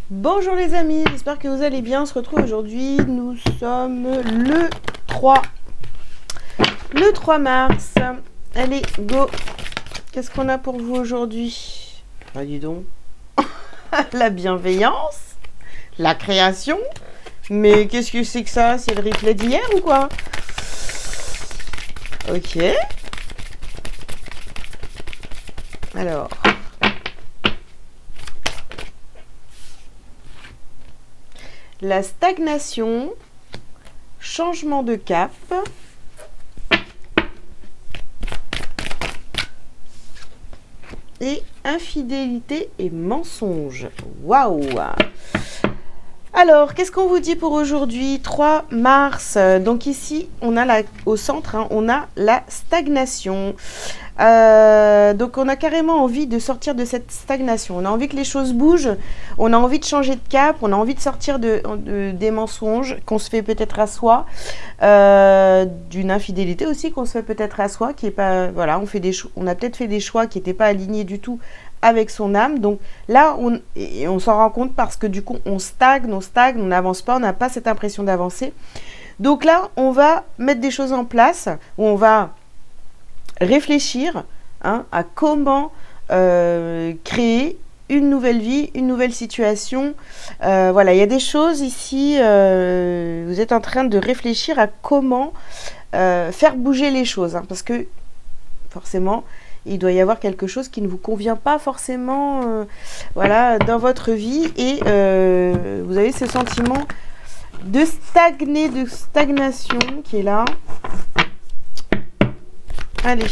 Bonjour les amis, j'espère que vous allez bien. On se retrouve aujourd'hui, nous sommes le 3. Le 3 mars. Allez, go. Qu'est-ce qu'on a pour vous aujourd'hui? Bah dis donc. La bienveillance, la création. Mais qu'est-ce que c'est que ça? C'est le replay d'hier ou quoi? Ok. Alors. La stagnation, changement de cap, et infidélité et mensonge. Waouh! Alors, qu'est-ce qu'on vous dit pour aujourd'hui? 3 mars. Donc ici, on a au centre, on a la stagnation. Donc on a carrément envie de sortir de cette stagnation. On a envie que les choses bougent. On a envie de changer de cap. On a envie de sortir des mensonges qu'on se fait peut-être à soi, d'une infidélité aussi qu'on se fait peut-être à soi, qui est pas, voilà, on a peut-être fait des choix qui n'étaient pas alignés du tout avec son âme. Donc là, on s'en rend compte parce que du coup, on stagne, on n'avance pas, on n'a pas cette impression d'avancer. Donc là, on va mettre des choses en place, où on va réfléchir à comment créer une nouvelle vie, une nouvelle situation. Voilà, il y a des choses ici, vous êtes en train de réfléchir à comment faire bouger les choses, parce que forcément, il doit y avoir quelque chose qui ne vous convient pas forcément voilà, dans votre vie, et vous avez ce sentiment de stagner, de stagnation qui est là. Allez.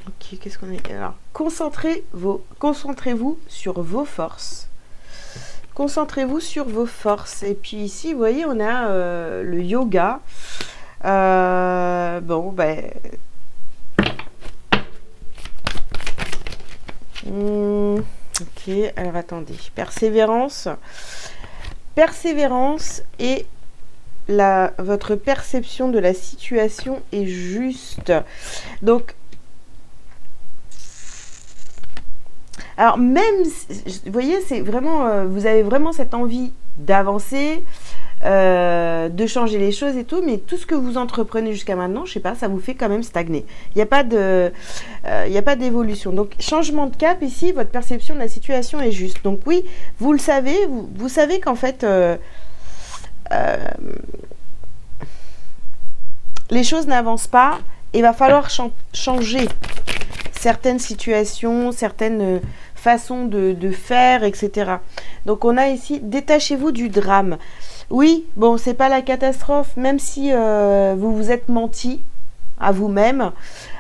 Ok, qu'est-ce qu'on est? Alors, concentrez-vous sur vos forces. Concentrez-vous sur vos forces. Et puis ici, vous voyez, on a le yoga. Bon, ben... ok, alors attendez. Persévérance. Persévérance et votre perception de la situation est juste. Donc, alors même, vous voyez, c'est vraiment, vous avez vraiment cette envie d'avancer, de changer les choses et tout, mais tout ce que vous entreprenez jusqu'à maintenant, je sais pas, ça vous fait quand même stagner. Il n'y a pas d'évolution. Donc changement de cap ici, votre perception de la situation est juste. Donc oui, vous le savez, vous savez qu'en fait les choses n'avancent pas, et il va falloir changer certaines situations, certaines façons de faire, etc. Donc on a ici, détachez-vous du drame. Oui, bon, c'est pas la catastrophe, même si vous vous êtes menti à vous-même,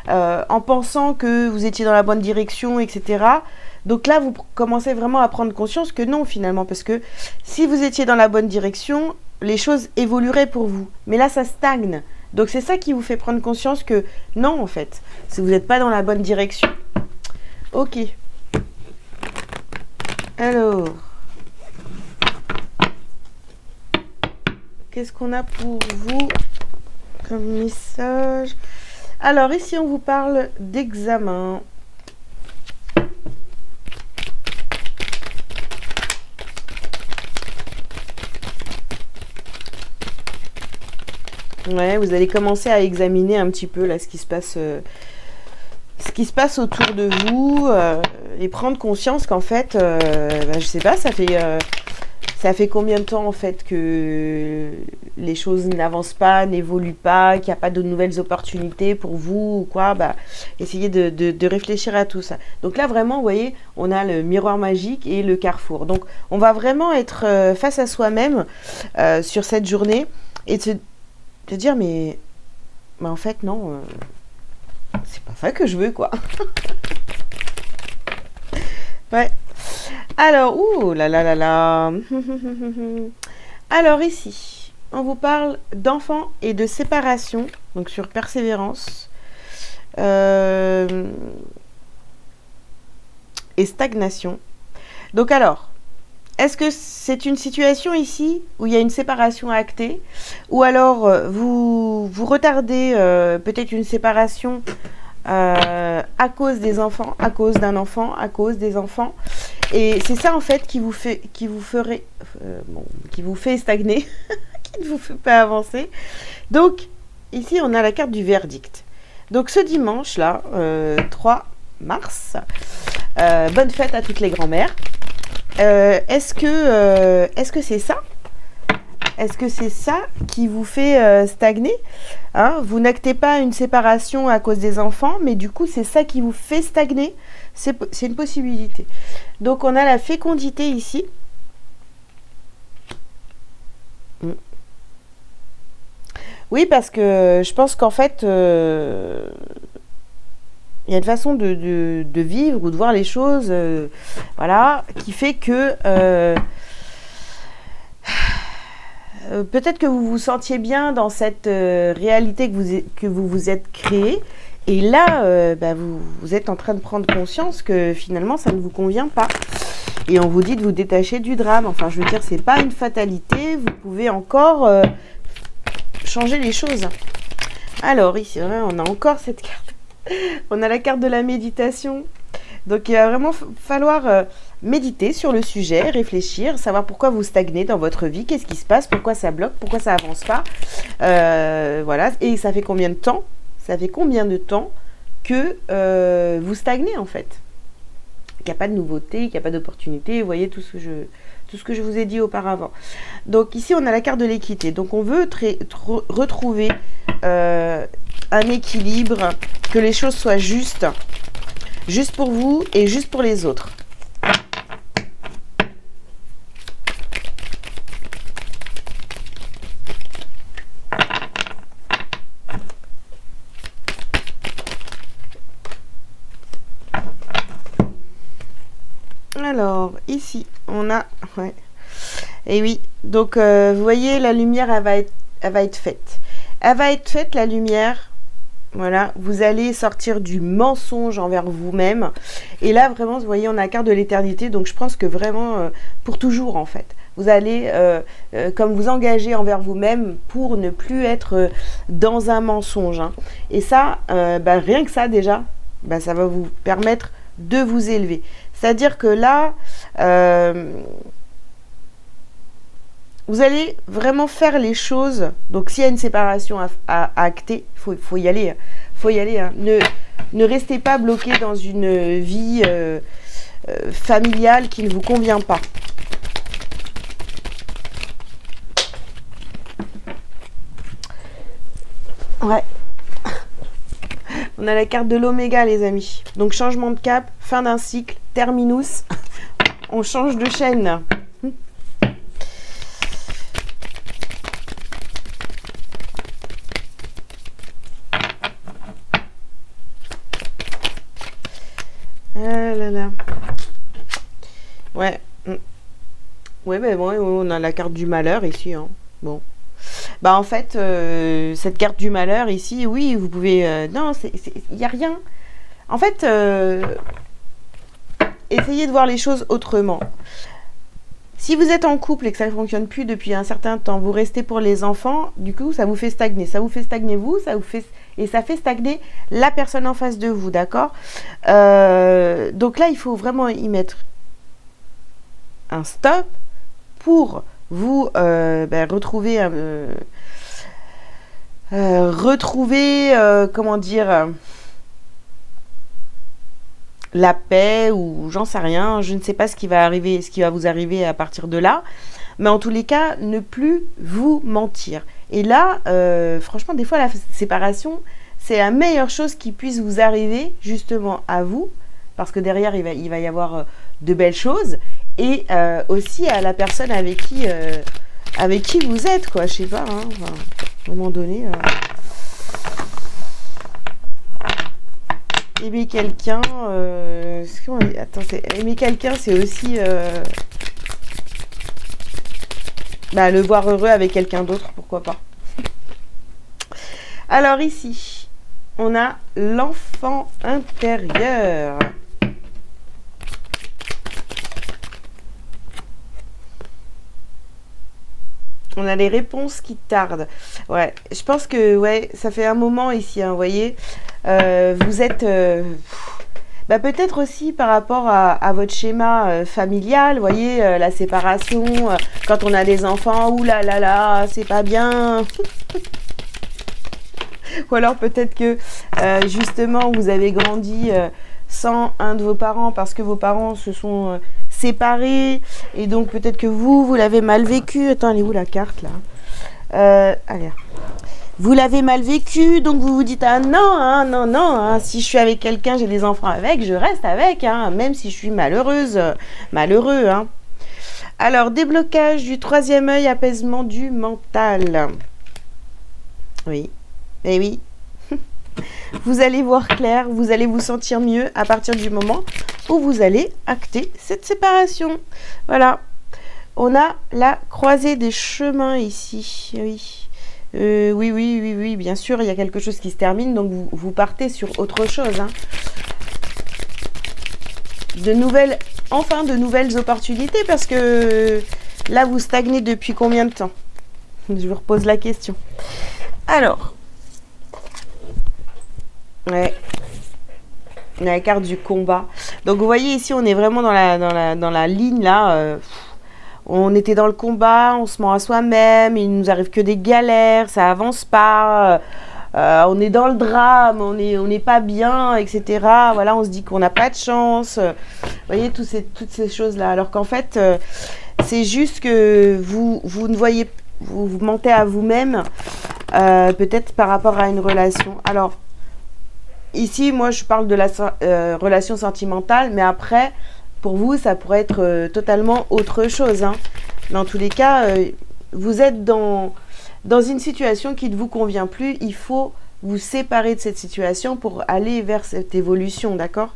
en pensant que vous étiez dans la bonne direction, etc. Donc là, vous commencez vraiment à prendre conscience que non, finalement, parce que si vous étiez dans la bonne direction, les choses évolueraient pour vous. Mais là, ça stagne. Donc c'est ça qui vous fait prendre conscience que non, en fait, si vous n'êtes pas dans la bonne direction. Ok. Alors, qu'est-ce qu'on a pour vous comme message? Alors ici, on vous parle d'examen. Ouais, vous allez commencer à examiner un petit peu là ce qui se passe autour de vous, et prendre conscience qu'en fait, je sais pas, ça fait combien de temps en fait que les choses n'avancent pas, n'évoluent pas, qu'il n'y a pas de nouvelles opportunités pour vous ou quoi. Essayez de réfléchir à tout ça. Donc là vraiment, vous voyez, on a le miroir magique et le carrefour. Donc on va vraiment être face à soi-même sur cette journée, et de se dire mais en fait non, c'est pas ça que je veux, quoi. Ouais. Alors, ouh là là là là. Alors ici, on vous parle d'enfants et de séparation, donc sur persévérance et stagnation. Donc alors, Est-ce que c'est une situation ici où il y a une séparation actée, ou alors vous retardez peut-être une séparation à cause des enfants, à cause d'un enfant, à cause des enfants, et c'est ça en fait qui vous fait, qui vous fait stagner, qui ne vous fait pas avancer. Donc ici on a la carte du verdict. Donc ce dimanche là, 3 mars, bonne fête à toutes les grand-mères. Est-ce que c'est ça? Est-ce que c'est ça qui vous fait stagner, hein? Vous n'actez pas une séparation à cause des enfants, mais du coup, c'est ça qui vous fait stagner. C'est une possibilité. Donc, on a la fécondité ici. Oui, parce que je pense qu'en fait, il y a une façon de vivre ou de voir les choses, voilà, qui fait que peut-être que vous vous sentiez bien dans cette réalité que vous vous êtes créée, et là, vous êtes en train de prendre conscience que finalement, ça ne vous convient pas. Et on vous dit de vous détacher du drame. Enfin, je veux dire, c'est pas une fatalité. Vous pouvez encore changer les choses. Alors, ici, on a encore cette carte. On a la carte de la méditation. Donc, il va vraiment falloir méditer sur le sujet, réfléchir, savoir pourquoi vous stagnez dans votre vie, qu'est-ce qui se passe, pourquoi ça bloque, pourquoi ça avance pas. Voilà. Et ça fait combien de temps? Ça fait combien de temps que vous stagnez, en fait? Qu'il n'y a pas de nouveauté, qu'il n'y a pas d'opportunité. Vous voyez tout ce que je vous ai dit auparavant. Donc, ici, on a la carte de l'équité. Donc, on veut retrouver un équilibre, que les choses soient justes. Juste pour vous et juste pour les autres. Alors, ici, on a... Ouais. Et oui, donc, vous voyez, la lumière, elle va être faite. Elle va être faite, la lumière... Voilà, vous allez sortir du mensonge envers vous-même. Et là, vraiment, vous voyez, on a la carte de l'éternité. Donc, je pense que vraiment, pour toujours, en fait. Vous allez, comme vous engager envers vous-même pour ne plus être dans un mensonge. Hein. Et ça, rien que ça, déjà, ça va vous permettre de vous élever. C'est-à-dire que là... vous allez vraiment faire les choses. Donc, s'il y a une séparation à acter, faut y aller. Faut y aller. Hein. Ne restez pas bloqué dans une vie familiale qui ne vous convient pas. Ouais. On a la carte de l'oméga, les amis. Donc, changement de cap, fin d'un cycle, terminus. On change de chaîne. Ah là là. Ouais. Ouais, bon, on a la carte du malheur ici. Hein. Bon. En fait, cette carte du malheur ici, oui, vous pouvez... non, il n'y a rien. En fait, essayez de voir les choses autrement. Si vous êtes en couple et que ça ne fonctionne plus depuis un certain temps, vous restez pour les enfants, du coup, ça vous fait stagner. Ça vous fait stagner vous, et ça fait stagner la personne en face de vous, d'accord? Donc là, il faut vraiment y mettre un stop pour vous retrouver, comment dire, la paix, ou j'en sais rien, je ne sais pas ce qui va arriver, ce qui va vous arriver à partir de là, mais en tous les cas, ne plus vous mentir. Et là, franchement, des fois, la séparation, c'est la meilleure chose qui puisse vous arriver, justement, à vous, parce que derrière, il va y avoir de belles choses, et aussi à la personne avec qui vous êtes, quoi, je sais pas, hein, enfin, à un moment donné... Aimer quelqu'un, aimer quelqu'un, c'est aussi le voir heureux avec quelqu'un d'autre, pourquoi pas. Alors ici, on a l'enfant intérieur. On a les réponses qui tardent. Ouais, je pense que ouais, ça fait un moment ici, hein, vous voyez. Vous êtes... bah, peut-être aussi par rapport à votre schéma familial, vous voyez, la séparation, quand on a des enfants, ouh là là là, c'est pas bien. Ou alors peut-être que justement vous avez grandi sans un de vos parents parce que vos parents se sont séparés et donc peut-être que vous l'avez mal vécu. Attends, elle est où la carte là? Allez. Vous l'avez mal vécu, donc vous vous dites ah non, hein, non, non, hein, si je suis avec quelqu'un, j'ai des enfants avec, je reste avec, hein, même si je suis malheureuse, malheureux. Hein. Alors, déblocage du troisième œil, apaisement du mental. Oui, eh oui. Vous allez voir clair, vous allez vous sentir mieux à partir du moment où vous allez acter cette séparation. Voilà. On a la croisée des chemins ici. Oui. Oui, bien sûr, il y a quelque chose qui se termine, donc vous partez sur autre chose. Hein. De nouvelles opportunités, parce que là, vous stagnez depuis combien de temps? Je vous repose la question. Alors, ouais, la carte du combat. Donc, vous voyez ici, on est vraiment dans la ligne, là. On était dans le combat, on se ment à soi-même, il nous arrive que des galères, ça avance pas, on est dans le drame, on n'est pas bien, etc. Voilà, on se dit qu'on n'a pas de chance. Vous voyez, toutes ces choses-là. Alors qu'en fait, c'est juste que vous ne voyez, vous mentez à vous-même, peut-être par rapport à une relation. Alors, ici, moi, je parle de la relation sentimentale, mais après... Pour vous, ça pourrait être totalement autre chose. Hein. Dans tous les cas, vous êtes dans une situation qui ne vous convient plus. Il faut vous séparer de cette situation pour aller vers cette évolution, d'accord?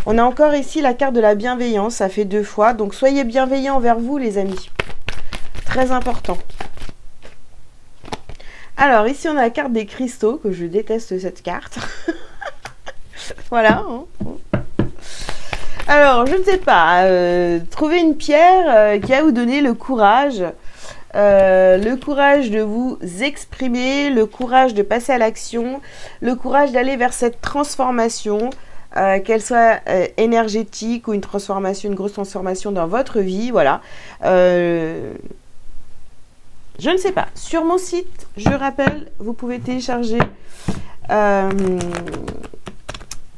On a encore ici la carte de la bienveillance, ça fait 2 fois. Donc, soyez bienveillants envers vous, les amis. Très important. Alors, ici, on a la carte des cristaux, que je déteste cette carte. Voilà. Hein. Alors, je ne sais pas, trouver une pierre qui va vous donner le courage de vous exprimer, le courage de passer à l'action, le courage d'aller vers cette transformation, qu'elle soit énergétique ou une grosse transformation dans votre vie, voilà. Je ne sais pas. Sur mon site, je rappelle, vous pouvez télécharger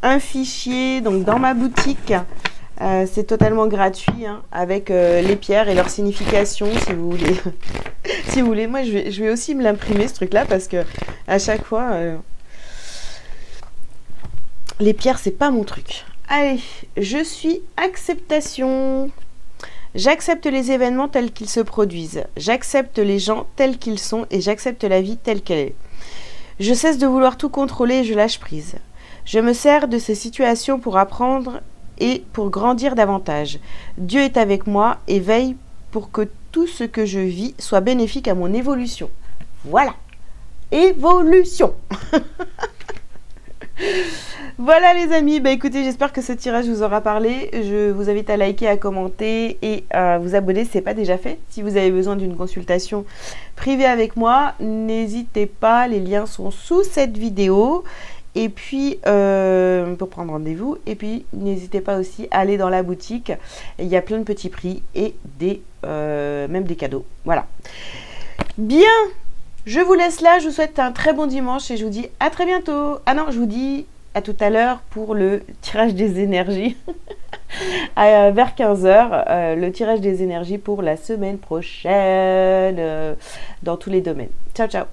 un fichier, donc dans ma boutique, c'est totalement gratuit, hein, avec les pierres et leur signification, si vous voulez. Si vous voulez, moi je vais aussi me l'imprimer ce truc-là, parce que à chaque fois, les pierres c'est pas mon truc. Allez, je suis acceptation. J'accepte les événements tels qu'ils se produisent. J'accepte les gens tels qu'ils sont et j'accepte la vie telle qu'elle est. Je cesse de vouloir tout contrôler et je lâche prise. Je me sers de ces situations pour apprendre et pour grandir davantage. Dieu est avec moi et veille pour que tout ce que je vis soit bénéfique à mon évolution. Voilà. Évolution. Voilà les amis, bah écoutez, j'espère que ce tirage vous aura parlé. Je vous invite à liker, à commenter et à vous abonner si ce n'est pas déjà fait. Si vous avez besoin d'une consultation privée avec moi, n'hésitez pas, les liens sont sous cette vidéo. Et puis, pour prendre rendez-vous, et puis n'hésitez pas aussi à aller dans la boutique. Il y a plein de petits prix et même des cadeaux. Voilà. Bien, je vous laisse là. Je vous souhaite un très bon dimanche et je vous dis à très bientôt. Ah non, je vous dis à tout à l'heure pour le tirage des énergies. Vers 15h, le tirage des énergies pour la semaine prochaine dans tous les domaines. Ciao, ciao.